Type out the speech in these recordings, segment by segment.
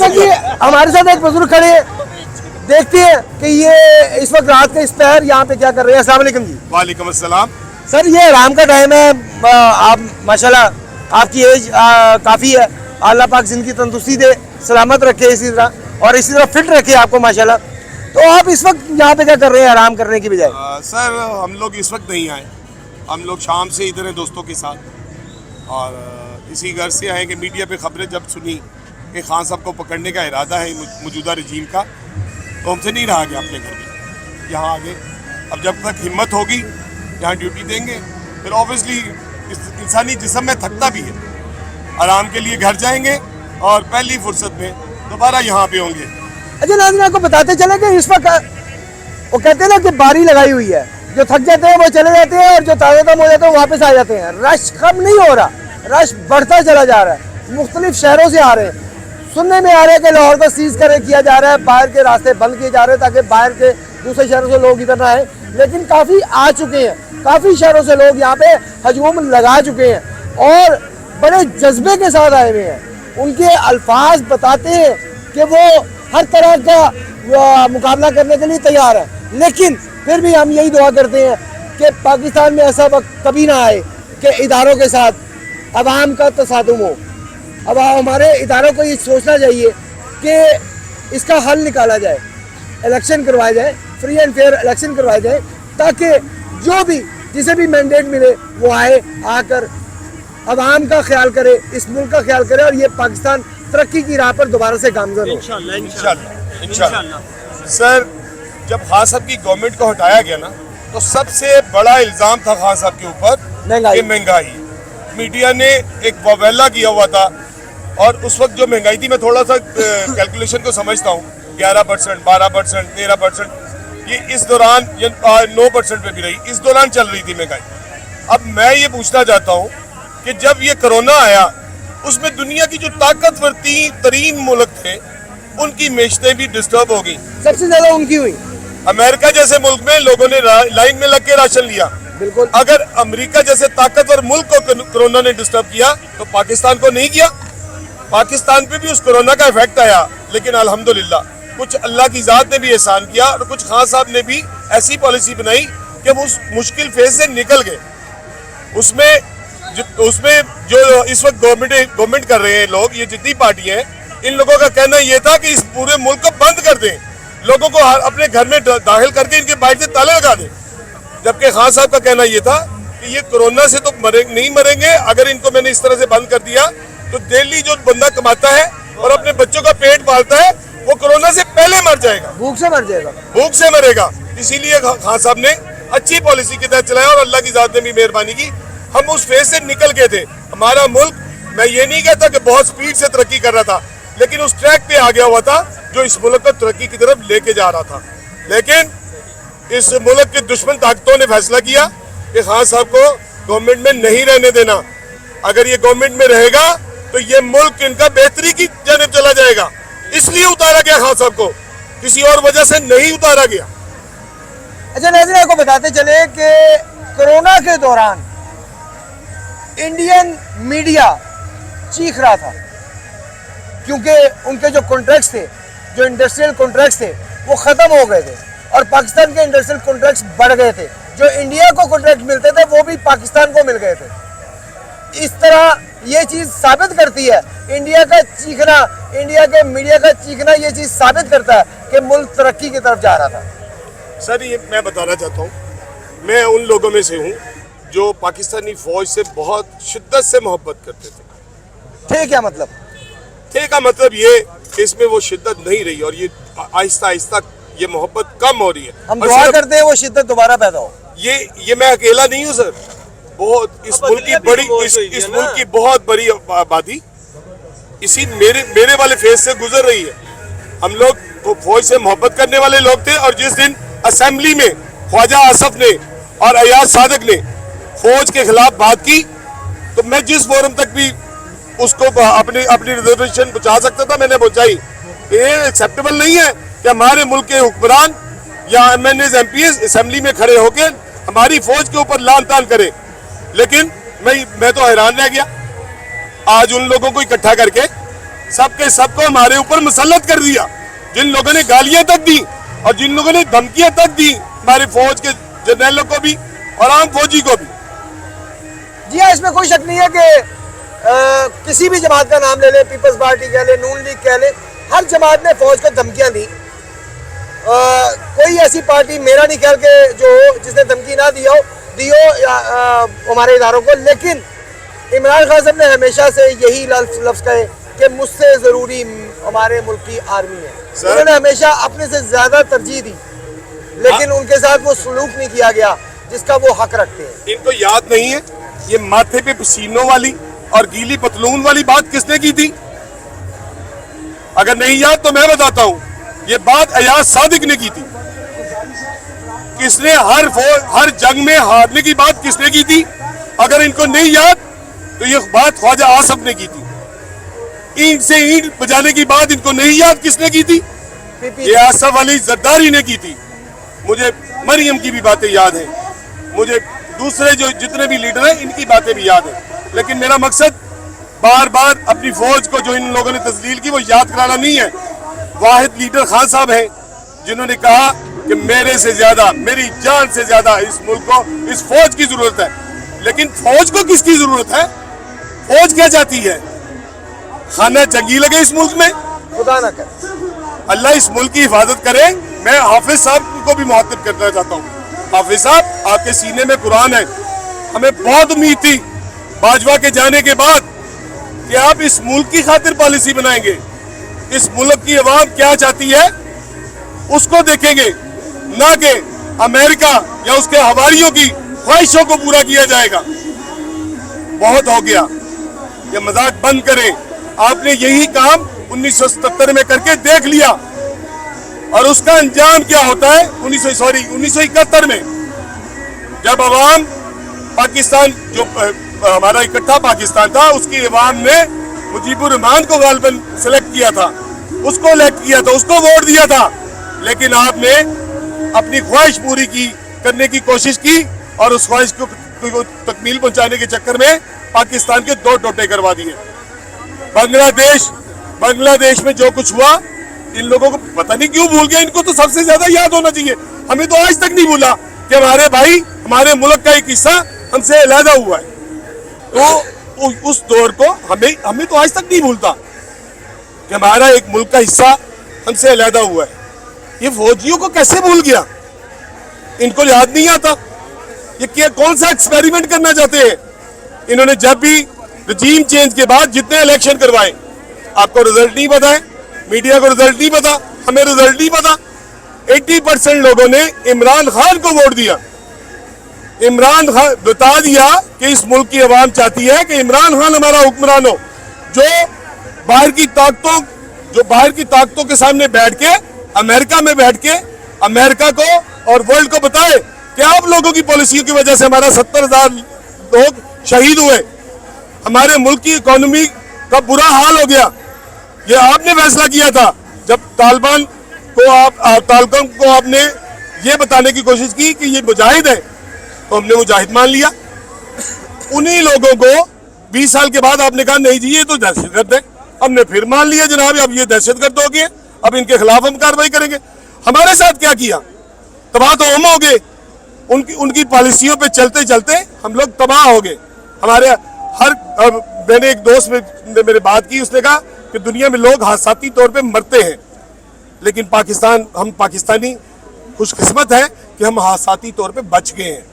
जैसा कि हमारे साथ एक बुजुर्ग खड़े हैं, देखते हैं कि ये इस वक्त रात के इस पहर यहाँ पे क्या कर रहे हैं। अस्सलाम वालेकुम जी। वालेकुम अस्सलाम। सर ये आराम का टाइम है, आप माशाल्लाह आपकी एज काफ़ी है, अल्लाह पाक जिंदगी तंदुरुस्ती दे, सलामत रखे इसी तरह और इसी तरह फिट रखे आपको माशाल्लाह। तो आप इस वक्त यहाँ पे क्या कर रहे हैं आराम करने की बजाय? सर हम लोग इस वक्त नहीं आए, हम लोग शाम से इधर हैं दोस्तों के साथ और इसी घर से आए कि मीडिया पे खबरें जब सुनी कि खान साहब को पकड़ने का इरादा है मौजूदा रजीम का, तो हमसे नहीं रहा गया अपने घर में, यहाँ आगे। अब जब तक हिम्मत होगी यहाँ ड्यूटी देंगे, फिर ऑब्वियसली इंसानी जिस्म में थकता भी है, आराम के लिए घर जाएंगे और पहली फुर्सत में दोबारा यहाँ पे होंगे। अच्छा नाज़रीन, आपको बताते चले कि इस वक्त वो कहते हैं ना कि बारी लगाई हुई है, जो थक जाते हैं वो चले जाते हैं और जो ताज़ा-दम हो जाते हैं वापस आ जाते हैं। रश कम नहीं हो रहा, रश बढ़ता चला जा रहा है, मुख्तलिफ शहरों से आ रहे हैं। सुनने में आ रहा है कि लाहौर को सीज किया जा रहा है, बाहर के रास्ते बंद किए जा रहे हैं ताकि बाहर के दूसरे शहरों से लोग इधर ना आए, लेकिन काफ़ी आ चुके हैं, काफ़ी शहरों से लोग यहाँ पे हजूम लगा चुके हैं और बड़े जज्बे के साथ आए हुए हैं। उनके अल्फाज बताते हैं कि वो हर तरह का मुकाबला करने के लिए तैयार है, लेकिन फिर भी हम यही दुआ करते हैं कि पाकिस्तान में ऐसा वक्त कभी ना आए कि इदारों के साथ अवाम का तसादुम हो। अब हमारे इदारों को ये सोचना चाहिए कि इसका हल निकाला जाए, इलेक्शन करवाए जाए, फ्री एंड फेयर इलेक्शन करवाए जाए, ताकि जो भी जिसे भी मैंडेट मिले वो आए, आकर अवाम का ख्याल करे, इस मुल्क का ख्याल करे और ये पाकिस्तान तरक्की की राह पर दोबारा से गामजन हो। इंशाल्लाह। सर जब खान साहब की गवर्नमेंट को हटाया गया ना, तो सबसे बड़ा इल्ज़ाम था खान साहब के ऊपर महंगाई। मीडिया ने एक ववेला किया हुआ था और उस वक्त जो महंगाई थी, मैं थोड़ा सा कैलकुलेशन को समझता हूँ, 11%, 12%, 13%, ये इस दौरान 9% पे भी रही, इस दौरान चल रही थी महंगाई। अब मैं ये पूछना चाहता हूँ कि जब ये कोरोना आया, उसमें दुनिया की जो ताकतवर तरीन मुल्क थे उनकी मेशतें भी डिस्टर्ब हो गई, सबसे ज्यादा उनकी हुई। अमेरिका जैसे मुल्क में लोगों ने लाइन में लग के राशन लिया। बिल्कुल। अगर अमेरिका जैसे ताकतवर मुल्क को कोरोना ने डिस्टर्ब किया तो पाकिस्तान को नहीं किया? पाकिस्तान पे भी उस कोरोना का इफेक्ट आया, लेकिन अल्हम्दुलिल्लाह कुछ अल्लाह की जात ने भी एहसान किया और कुछ खान साहब ने भी ऐसी पॉलिसी बनाई कि वो उस मुश्किल फेज से निकल गए। उसमें जो इस वक्त गवर्नमेंट कर रहे हैं लोग, ये जितनी पार्टियां हैं, इन लोगों का कहना ये था कि इस पूरे मुल्क को बंद कर दें, लोगों को अपने घर में दाखिल करके इनके बाहर से ताले लगा दें। जबकि खान साहब का कहना ये था कि ये कोरोना से तो नहीं मरेंगे, अगर इनको मैंने इस तरह से बंद कर दिया तो दिल्ली जो बंदा कमाता है और अपने बच्चों का पेट पालता है वो कोरोना से पहले मर जाएगा, भूख से मर जाएगा, भूख से मरेगा। इसीलिए खान साहब ने अच्छी पॉलिसी के तहत चलाया और अल्लाह की जात ने भी मेहरबानी की, हम उस फेज से निकल गए थे। हमारा मुल्क, मैं ये नहीं कहता कि बहुत स्पीड से तरक्की कर रहा था, लेकिन उस ट्रैक पे आ गया हुआ था जो इस मुल्क को तरक्की की तरफ लेके जा रहा था। लेकिन इस मुल्क की दुश्मन ताकतों ने फैसला किया कि खान साहब को गवर्नमेंट में नहीं रहने देना। अगर ये गवर्नमेंट में रहेगा तो ये मुल्क इनका बेहतरी की जानिब चला जाएगा, इसलिए उतारा गया खान साहब को, किसी और वजह से नहीं उतारा गया। अच्छा नाज़रीन, आपको बताते चले कि कोरोना के दौरान इंडियन मीडिया चीख रहा था क्योंकि उनके जो कॉन्ट्रैक्ट्स थे, जो इंडस्ट्रियल कॉन्ट्रैक्ट्स थे, वो ख़त्म हो गए थे और पाकिस्तान के इंडस्ट्रियल कॉन्ट्रैक्ट्स बढ़ गए थे। जो इंडिया को कॉन्ट्रैक्ट मिलते थे वो भी पाकिस्तान को मिल गए थे। इस तरह ये चीज़ साबित करती है, इंडिया का चीखना, इंडिया के मीडिया का चीखना, ये चीज़ साबित करता है कि मुल्क तरक्की की तरफ जा रहा था। सर ये मैं बताना चाहता हूँ, मैं उन लोगों में से हूँ जो पाकिस्तानी फौज से बहुत शिद्दत से मोहब्बत करते थे। थे क्या मतलब? थे का मतलब ये कि इसमें वो शिद्दत नहीं रही और ये आहिस्ता आहिस्ता ये मोहब्बत कम हो रही है। हम दुआ करते हैं वो शिद्दत दोबारा पैदा हो। ये मैं अकेला नहीं हूँ सर, बहुत इस मुल्क की बहुत बड़ी आबादी इसी मेरे वाले फेज से गुजर रही है। हम लोग फौज से मोहब्बत करने वाले लोग थे और जिस दिन असेंबली में ख्वाजा आसफ ने और अयाज सादिक ने फौज के खिलाफ बात की, तो मैं जिस फोरम तक भी उसको अपनी रिजर्वेशन पहुंचा सकता था मैंने पहुंचाई। ये एक्सेप्टेबल नहीं है कि हमारे मुल्क के हुक्मरान या MNAs MPs असेंबली में खड़े होकर हमारी फौज के ऊपर लान तान करे। लेकिन मैं तो हैरान रह गया आज उन लोगों को इकट्ठा करके सबके सबको हमारे ऊपर मुसल्लत कर दिया। जिन लोगों ने गालियां तक दी और जिन लोगों ने धमकियां तक दी हमारे फौज के जर्नलों को भी और आम फौजी को भी। जी हाँ, इसमें कोई शक नहीं है कि किसी भी जमात का नाम ले ले, पीपल्स पार्टी कह ले, नून लीग कह ले, हर जमात ने फौज को धमकियां दी। कोई ऐसी पार्टी मेरा नहीं ख्याल के जो जिसने धमकी ना दी हो या हमारे इदारों को। लेकिन इमरान खान साहब ने हमेशा से यही लफ्ज़ कहे कि मुझसे ज़रूरी हमारे मुल्क की आर्मी है। उन्होंने हमेशा अपने से ज़्यादा तरजीह दी, लेकिन उनके साथ वो सलूक नहीं किया गया जिसका वो हक रखते हैं। इनको याद नहीं है ये माथे पे पसीनों वाली और गीली पतलून वाली बात किसने की थी? अगर नहीं याद तो मैं बताता हूँ, ये बात अयाज सादिक ने की थी। किसने हर जंग में हारने की बात किसने की थी? अगर इनको नहीं याद तो ये बात ख्वाजा आसफ ने की थी। ईंट से ईंट बजाने की बात इनको नहीं याद किसने की थी? ये आसफ अली जरदारी ने की थी। मुझे मरियम की भी बातें याद है, मुझे दूसरे जो जितने भी लीडर हैं इनकी बातें भी याद है। लेकिन मेरा मकसद बार बार अपनी फौज को जो इन लोगों ने तस्लील की वो याद कराना नहीं है। वाहिद लीडर खान साहब हैं जिन्होंने कहा कि मेरे से ज्यादा, मेरी जान से ज्यादा इस मुल्क को, इस फौज की जरूरत है। लेकिन फौज को किसकी जरूरत है? फौज क्या चाहती है? खाना जंगी लगे इस मुल्क में? खुदा ना करे, अल्लाह इस मुल्क की हिफाजत करे। मैं हाफिज साहब को भी मुखातिब करना चाहता हूँ। हाफिज साहब, आपके सीने में कुरान है। हमें बहुत उम्मीद थी बाजवा के जाने के बाद कि आप इस मुल्क की खातिर पॉलिसी बनाएंगे, इस मुल्क की आवाम क्या चाहती है उसको देखेंगे, ना कि अमेरिका या उसके हवारियों की ख्वाहिशों को पूरा किया जाएगा। बहुत हो गया, ये मजाक बंद करें। आपने यही काम 1977 में करके देख लिया और उसका अंजाम क्या होता है 1971 में, जब अवाम पाकिस्तान जो हमारा इकट्ठा पाकिस्तान था उसकी अवाम ने मुजीबुर रहमान को गालिबन सेलेक्ट किया था, उसको इलेक्ट किया था, उसको वोट दिया था। लेकिन आपने अपनी ख्वाहिश पूरी करने की कोशिश की और उस ख्वाहिश को तकमील पहुंचाने के चक्कर में पाकिस्तान के 2 टोटे करवा दिए। बांग्लादेश में जो कुछ हुआ इन लोगों को पता नहीं क्यों भूल गया। इनको तो सबसे ज्यादा याद होना चाहिए। हमें तो आज तक नहीं भूला कि हमारे भाई, हमारे मुल्क का एक हिस्सा हमसे अलहदा हुआ है। तो उस दौर को हमें तो आज तक नहीं भूलता कि हमारा एक मुल्क का हिस्सा हमसे अलहदा हुआ है। ये फौजियों को कैसे भूल गया? इनको याद नहीं आता। ये क्या कौन सा एक्सपेरिमेंट करना चाहते हैं? इन्होंने जब भी रजीम चेंज के बाद जितने इलेक्शन करवाए, आपको रिजल्ट नहीं पता है, मीडिया को रिजल्ट नहीं पता, हमें रिजल्ट नहीं पता। 80% लोगों ने इमरान खान को वोट दिया। इमरान खान बता दिया कि इस मुल्क की आवाम चाहती है कि इमरान खान हमारा हुक्मरान हो, जो बाहर की ताकतों के सामने बैठ के, अमेरिका में बैठ के अमेरिका को और वर्ल्ड को बताए कि आप लोगों की पॉलिसियों की वजह से हमारा 70,000 लोग शहीद हुए, हमारे मुल्क की इकोनॉमी का बुरा हाल हो गया। ये आपने फैसला किया था जब तालिबान को आपने ये बताने की कोशिश की कि ये मुजाहिद है, तो हमने मुजाहिद मान लिया। उन्हीं लोगों को 20 साल के बाद आपने कहा नहीं जी ये तो दहशतगर्द है, हमने फिर मान लिया जनाब अब ये दहशतगर्द हो गए, अब इनके खिलाफ हम कार्रवाई करेंगे। हमारे साथ क्या किया? तबाह तो हम हो गए। उनकी पॉलिसियों पे चलते चलते हम लोग तबाह हो गए। हमारे मैंने एक दोस्त ने मेरे बात की, उसने कहा कि दुनिया में लोग हादसाती तौर पे मरते हैं, लेकिन हम पाकिस्तानी खुशकिस्मत है कि हम हादसाती तौर पे बच गए हैं,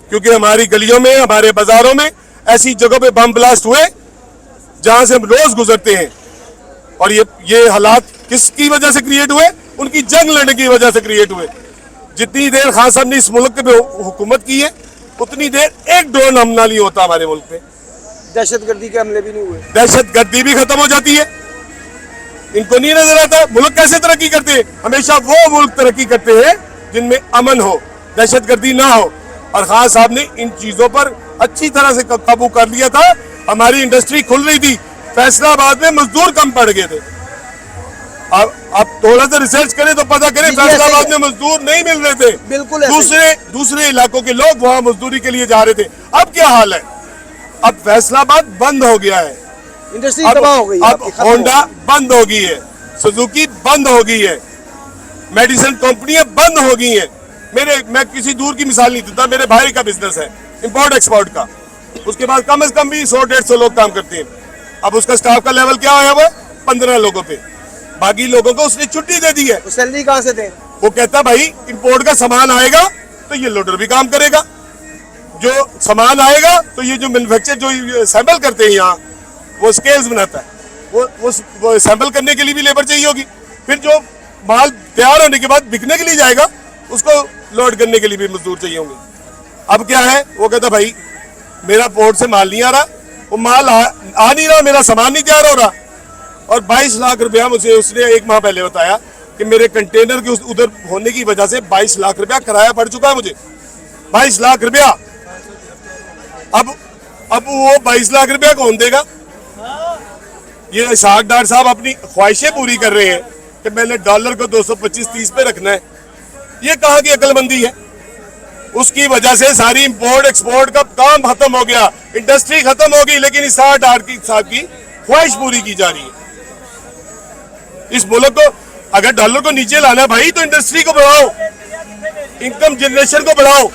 क्योंकि हमारी गलियों में, हमारे बाजारों में ऐसी जगहों पे बम ब्लास्ट हुए जहां से हम रोज गुजरते हैं। और ये हालात किसकी वजह से क्रिएट हुए? उनकी जंग लड़ने की वजह से क्रिएट हुए। जितनी देर खान साहब ने इस मुल्क पे हुकूमत की है उतनी देर एक ड्रोन हमला नहीं होता हमारे मुल्क पे, दहशतगर्दी के हमले भी नहीं हुए, दहशतगर्दी भी खत्म हो जाती है। इनको नहीं नजर आता मुल्क कैसे तरक्की करते हैं। हमेशा वो मुल्क तरक्की करते हैं जिनमें अमन हो, दहशतगर्दी ना हो। और खान साहब ने इन चीजों पर अच्छी तरह से काबू कर लिया था। हमारी इंडस्ट्री खुल रही थी, फैसलाबाद में मजदूर कम पड़ गए थे। आप थोड़ा सा रिसर्च करें तो पता करें, फैसलाबाद में मजदूर नहीं मिल रहे थे। बिल्कुल दूसरे इलाकों के लोग वहां मजदूरी के लिए जा रहे थे। अब क्या हाल है? अब फैसलाबाद बंद हो गया है। इंडस्ट्री तबाह हो गई है अब आपकी, खत्म हो होंडा बंद हो गई है, सुजुकी बंद हो गई है, मेडिसिन कंपनियां बंद हो गई हैं। मैं किसी दूर की मिसाल नहीं देता, मेरे भाई का बिजनेस है इंपोर्ट एक्सपोर्ट का, उसके बाद कम से कम भी 100-150 लोग काम करते हैं। अब उसका स्टाफ का लेवल क्या है, वो 15 लोगों पे, बाकी लोगों को उसने छुट्टी दे दी है। तो सैलरी कहाँ से दें? वो कहता भाई इंपोर्ट का सामान आएगा तो ये लोडर भी काम करेगा, जो सामान आएगा तो ये जो मैन्युफैक्चर जो सैंपल करते हैं यहाँ, वो स्केल्स बनाता है, वो सैंपल करने के लिए भी लेबर चाहिए होगी, फिर जो माल तैयार होने के बाद बिकने के लिए जाएगा उसको लोड करने के लिए भी मजदूर चाहिए होंगे। अब क्या है, वो कहता भाई मेरा पोर्ट से माल नहीं आ रहा, वो माल आ नहीं रहा, मेरा सामान नहीं तैयार हो रहा। और 22 लाख रुपया मुझे उसने 1 माह पहले बताया कि मेरे कंटेनर के उधर होने की वजह से 22 लाख रुपया किराया पड़ चुका है मुझे, 22 लाख रुपया। अब वो 22 लाख रुपया कौन देगा? ये इसाक डार साहब अपनी ख्वाहिशें पूरी कर रहे हैं कि मैंने डॉलर को 225-30 पे रखना है। ये कहाँ की अक्लमंदी है? उसकी वजह से सारी इंपोर्ट एक्सपोर्ट का काम खत्म हो गया, इंडस्ट्री खत्म हो गई, लेकिन इसाक डार साहब की ख्वाहिश पूरी की जा रही है। इस मुल्क को अगर डॉलर को नीचे लाना है भाई, तो इंडस्ट्री को बढ़ाओ, इनकम जनरेशन को बढ़ाओ।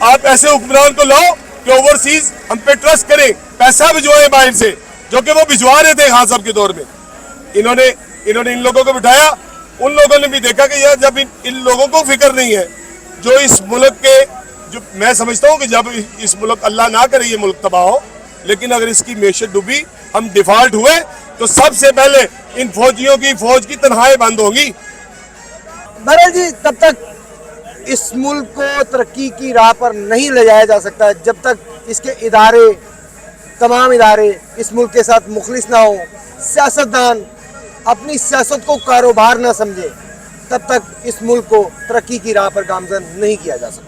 आप ऐसे हुक्मरान को लाओ कि ओवरसीज हम पे ट्रस्ट करें, पैसा भिजवाए बाहर से, जो कि वो भिजवा रहे थे खान साहब के दौर में। इन्होंने इन लोगों को बिठाया, उन लोगों ने भी देखा कि यार जब इन लोगों को फिक्र नहीं है, जो इस मुल्क के, जो मैं समझता हूँ कि जब इस मुल्क, अल्लाह ना करे ये मुल्क तबाह हो, लेकिन अगर इसकी मैशत डूबी, हम डिफॉल्ट हुए, तो सबसे पहले इन फौजियों की फौज की तनख्वाहें बंद होंगी। बहरहाल जी, तब तक इस मुल्क को तरक्की की राह पर नहीं ले जाया जा सकता जब तक इसके इदारे, तमाम इदारे इस मुल्क के साथ मुखलिस ना हो, सियासतदान अपनी सियासत को कारोबार ना समझे, तब तक इस मुल्क को तरक्की की राह पर गामजन नहीं किया जा सकता।